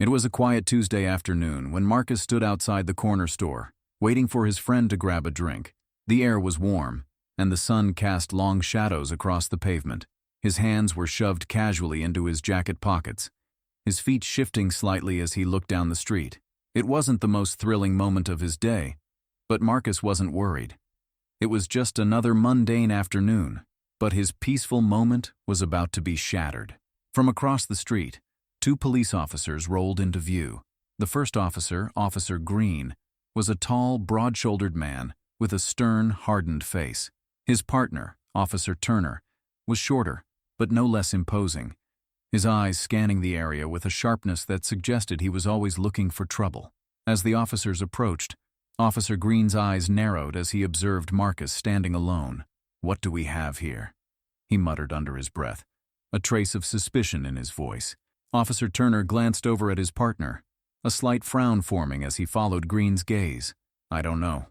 It was a quiet Tuesday afternoon when Marcus stood outside the corner store, waiting for his friend to grab a drink. The air was warm, and the sun cast long shadows across the pavement. His hands were shoved casually into his jacket pockets, his feet shifting slightly as he looked down the street. It wasn't the most thrilling moment of his day, but Marcus wasn't worried. It was just another mundane afternoon, but his peaceful moment was about to be shattered. From across the street, two police officers rolled into view. The first officer, Officer Green, was a tall, broad-shouldered man with a stern, hardened face. His partner, Officer Turner, was shorter, but no less imposing, his eyes scanning the area with a sharpness that suggested he was always looking for trouble. As the officers approached, Officer Green's eyes narrowed as he observed Marcus standing alone. "What do we have here?" he muttered under his breath, a trace of suspicion in his voice. Officer Turner glanced over at his partner, a slight frown forming as he followed Green's gaze. "I don't know,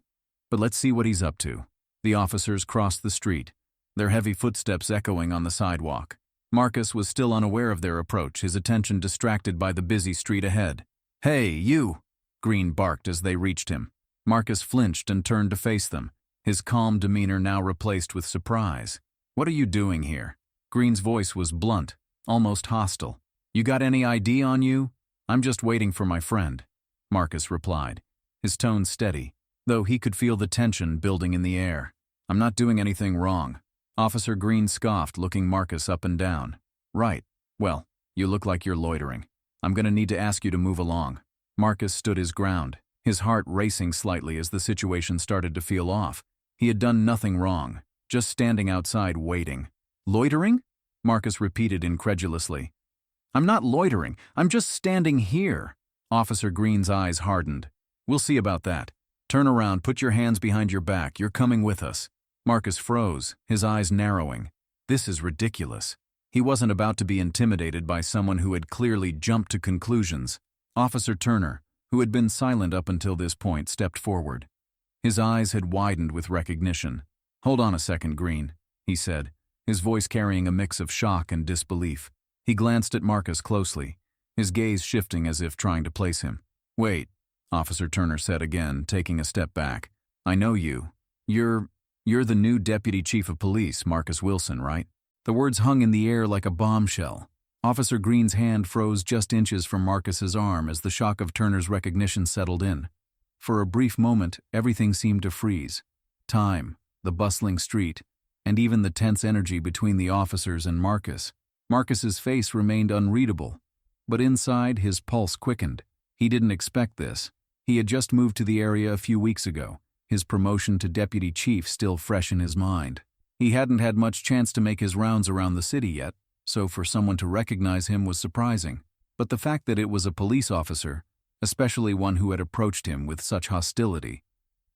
but let's see what he's up to." The officers crossed the street, their heavy footsteps echoing on the sidewalk. Marcus was still unaware of their approach, his attention distracted by the busy street ahead. "Hey, you!" Green barked as they reached him. Marcus flinched and turned to face them, his calm demeanor now replaced with surprise. "What are you doing here?" Green's voice was blunt, almost hostile. "You got any ID on you?" "I'm just waiting for my friend," Marcus replied, his tone steady, though he could feel the tension building in the air. "I'm not doing anything wrong." Officer Green scoffed, looking Marcus up and down. "Right. Well, you look like you're loitering. I'm gonna need to ask you to move along." Marcus stood his ground, his heart racing slightly as the situation started to feel off. He had done nothing wrong, just standing outside waiting. "Loitering?" Marcus repeated incredulously. "I'm not loitering, I'm just standing here." Officer Green's eyes hardened. "We'll see about that. Turn around, put your hands behind your back, you're coming with us." Marcus froze, his eyes narrowing. This is ridiculous. He wasn't about to be intimidated by someone who had clearly jumped to conclusions. Officer Turner, who had been silent up until this point, stepped forward. His eyes had widened with recognition. "Hold on a second, Green," he said, his voice carrying a mix of shock and disbelief. He glanced at Marcus closely, his gaze shifting as if trying to place him. "Wait," Officer Turner said again, taking a step back. "I know you. You're the new Deputy Chief of Police, Marcus Wilson, right?" The words hung in the air like a bombshell. Officer Green's hand froze just inches from Marcus's arm as the shock of Turner's recognition settled in. For a brief moment, everything seemed to freeze. Time, the bustling street, and even the tense energy between the officers and Marcus. Marcus's face remained unreadable, but inside his pulse quickened. He didn't expect this. He had just moved to the area a few weeks ago, his promotion to deputy chief still fresh in his mind. He hadn't had much chance to make his rounds around the city yet, so for someone to recognize him was surprising. But the fact that it was a police officer, especially one who had approached him with such hostility,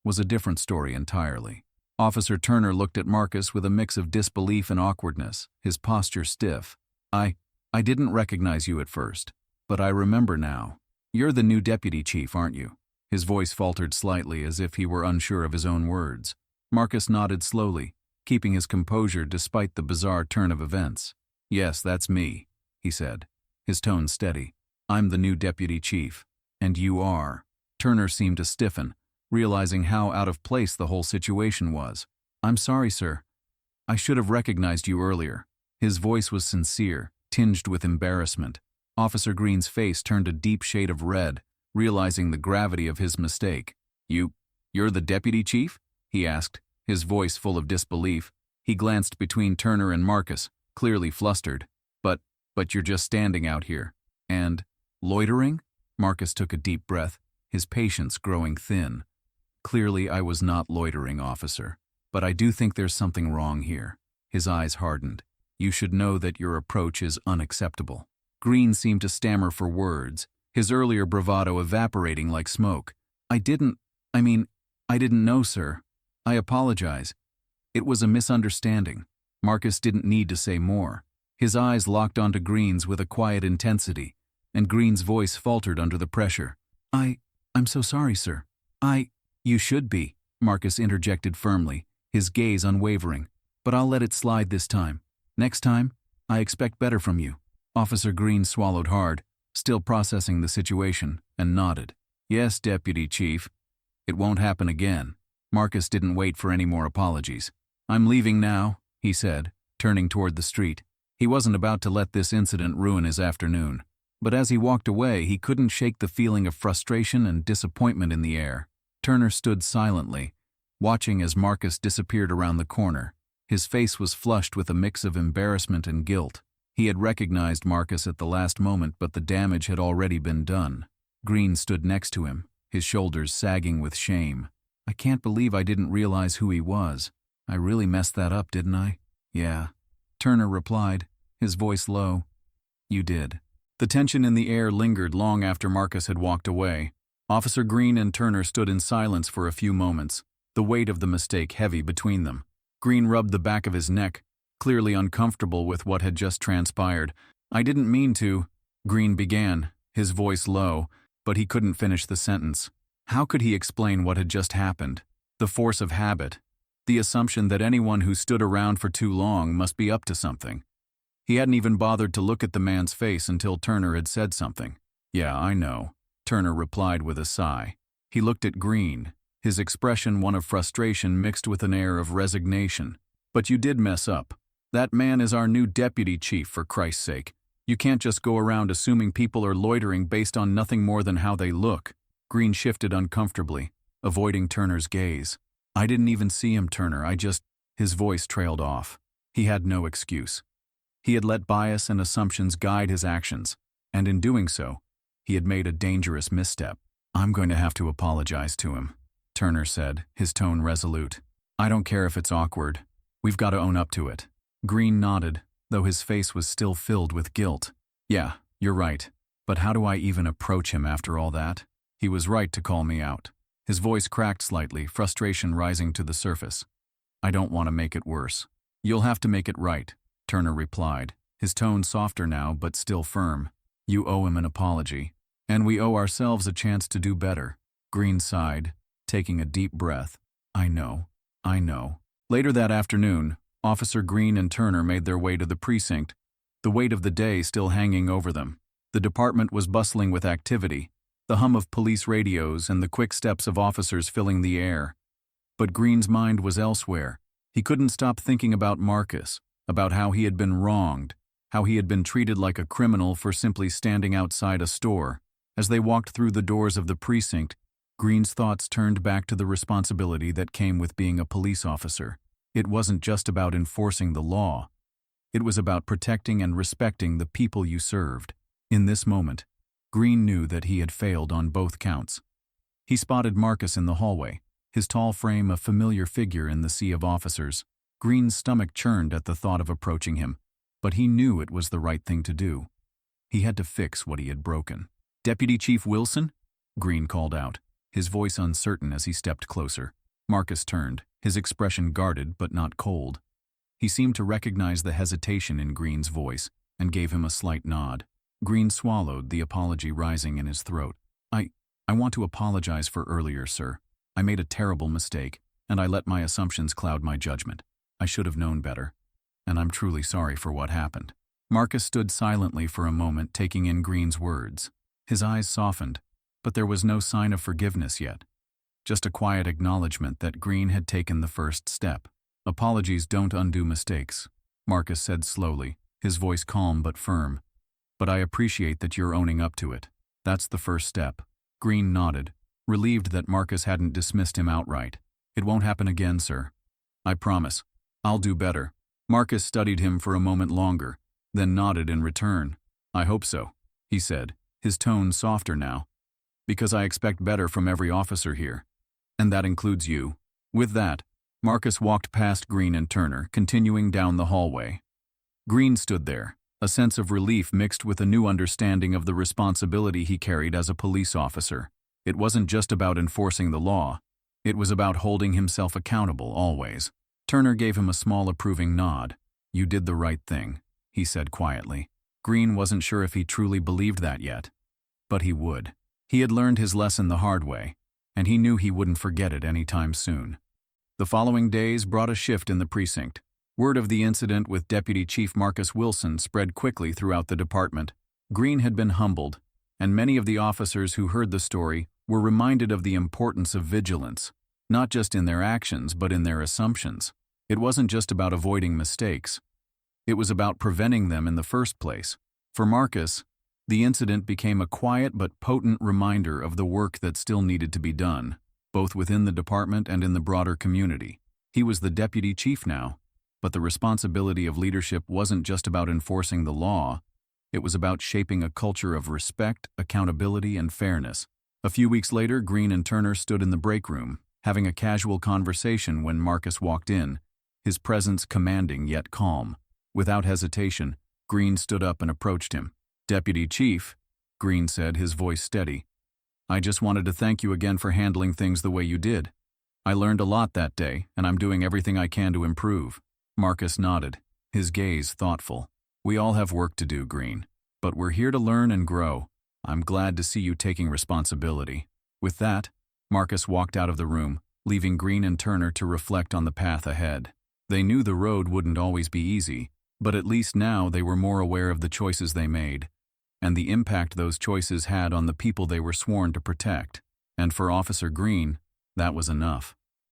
was a different story entirely. Officer Turner looked at Marcus with a mix of disbelief and awkwardness, his posture stiff. I didn't recognize you at first, but I remember now. You're the new deputy chief, aren't you?" His voice faltered slightly as if he were unsure of his own words. Marcus nodded slowly, keeping his composure despite the bizarre turn of events. "Yes, that's me," he said, his tone steady. "I'm the new deputy chief, and you are." Turner seemed to stiffen, realizing how out of place the whole situation was. "I'm sorry, sir. I should have recognized you earlier." His voice was sincere, tinged with embarrassment. Officer Green's face turned a deep shade of red, realizing the gravity of his mistake. You're the deputy chief?" he asked, his voice full of disbelief. He glanced between Turner and Marcus, clearly flustered. But you're just standing out here. And loitering?" Marcus took a deep breath, his patience growing thin. "Clearly I was not loitering, officer. But I do think there's something wrong here." His eyes hardened. "You should know that your approach is unacceptable." Green seemed to stammer for words, his earlier bravado evaporating like smoke. I didn't know, sir. I apologize. It was a misunderstanding." Marcus didn't need to say more. His eyes locked onto Green's with a quiet intensity, and Green's voice faltered under the pressure. I'm so sorry, sir. You should be," Marcus interjected firmly, his gaze unwavering. "But I'll let it slide this time. Next time, I expect better from you." Officer Green swallowed hard, still processing the situation, and nodded. "Yes, Deputy Chief. It won't happen again." Marcus didn't wait for any more apologies. "I'm leaving now," he said, turning toward the street. He wasn't about to let this incident ruin his afternoon. But as he walked away, he couldn't shake the feeling of frustration and disappointment in the air. Turner stood silently, watching as Marcus disappeared around the corner. His face was flushed with a mix of embarrassment and guilt. He had recognized Marcus at the last moment, but the damage had already been done. Green stood next to him, his shoulders sagging with shame. "I can't believe I didn't realize who he was. I really messed that up, didn't I?" "Yeah," Turner replied, his voice low. "You did." The tension in the air lingered long after Marcus had walked away. Officer Green and Turner stood in silence for a few moments, the weight of the mistake heavy between them. Green rubbed the back of his neck, clearly uncomfortable with what had just transpired. "I didn't mean to," Green began, his voice low, but he couldn't finish the sentence. How could he explain what had just happened? The force of habit, the assumption that anyone who stood around for too long must be up to something. He hadn't even bothered to look at the man's face until Turner had said something. "Yeah, I know," Turner replied with a sigh. He looked at Green, his expression one of frustration mixed with an air of resignation. "But you did mess up. That man is our new deputy chief, for Christ's sake. You can't just go around assuming people are loitering based on nothing more than how they look." Green shifted uncomfortably, avoiding Turner's gaze. "I didn't even see him, Turner. His voice trailed off. He had no excuse. He had let bias and assumptions guide his actions, and in doing so, he had made a dangerous misstep. "I'm going to have to apologize to him," Turner said, his tone resolute. "I don't care if it's awkward. We've got to own up to it." Green nodded, though his face was still filled with guilt. "Yeah, you're right. But how do I even approach him after all that? He was right to call me out." His voice cracked slightly, frustration rising to the surface. "I don't want to make it worse." "You'll have to make it right," Turner replied, his tone softer now but still firm. "You owe him an apology, and we owe ourselves a chance to do better." Green sighed, taking a deep breath. I know. Later that afternoon, Officer Green and Turner made their way to the precinct, the weight of the day still hanging over them. The department was bustling with activity, the hum of police radios and the quick steps of officers filling the air. But Green's mind was elsewhere. He couldn't stop thinking about Marcus, about how he had been wronged, how he had been treated like a criminal for simply standing outside a store. As they walked through the doors of the precinct, Green's thoughts turned back to the responsibility that came with being a police officer. It wasn't just about enforcing the law. It was about protecting and respecting the people you served. In this moment, Green knew that he had failed on both counts. He spotted Marcus in the hallway, his tall frame a familiar figure in the sea of officers. Green's stomach churned at the thought of approaching him, but he knew it was the right thing to do. He had to fix what he had broken. "Deputy Chief Wilson?" Green called out, his voice uncertain as he stepped closer. Marcus turned, his expression guarded but not cold. He seemed to recognize the hesitation in Green's voice and gave him a slight nod. Green swallowed, the apology rising in his throat. I want to apologize for earlier, sir. I made a terrible mistake, and I let my assumptions cloud my judgment. I should have known better, and I'm truly sorry for what happened." Marcus stood silently for a moment, taking in Green's words. His eyes softened, but there was no sign of forgiveness yet. Just a quiet acknowledgement that Green had taken the first step. "Apologies don't undo mistakes," Marcus said slowly, his voice calm but firm. "But I appreciate that you're owning up to it. That's the first step." Green nodded, relieved that Marcus hadn't dismissed him outright. "It won't happen again, sir. I promise. I'll do better." Marcus studied him for a moment longer, then nodded in return. "I hope so," he said, his tone softer now. "Because I expect better from every officer here. And that includes you." With that, Marcus walked past Green and Turner, continuing down the hallway. Green stood there, a sense of relief mixed with a new understanding of the responsibility he carried as a police officer. It wasn't just about enforcing the law. It was about holding himself accountable always. Turner gave him a small approving nod. "You did the right thing," he said quietly. Green wasn't sure if he truly believed that yet. But he would. He had learned his lesson the hard way, and he knew he wouldn't forget it anytime soon. The following days brought a shift in the precinct. Word of the incident with Deputy Chief Marcus Wilson spread quickly throughout the department. Green had been humbled, and many of the officers who heard the story were reminded of the importance of vigilance, not just in their actions but in their assumptions. It wasn't just about avoiding mistakes. It was about preventing them in the first place. For Marcus, the incident became a quiet but potent reminder of the work that still needed to be done, both within the department and in the broader community. He was the deputy chief now, but the responsibility of leadership wasn't just about enforcing the law. It was about shaping a culture of respect, accountability, and fairness. A few weeks later, Green and Turner stood in the break room, having a casual conversation when Marcus walked in, his presence commanding yet calm. Without hesitation, Green stood up and approached him. "Deputy Chief," Green said, his voice steady, "I just wanted to thank you again for handling things the way you did. I learned a lot that day, and I'm doing everything I can to improve." Marcus nodded, his gaze thoughtful. "We all have work to do, Green, but we're here to learn and grow. I'm glad to see you taking responsibility." With that, Marcus walked out of the room, leaving Green and Turner to reflect on the path ahead. They knew the road wouldn't always be easy, but at least now they were more aware of the choices they made, and the impact those choices had on the people they were sworn to protect. And for Officer Green, that was enough.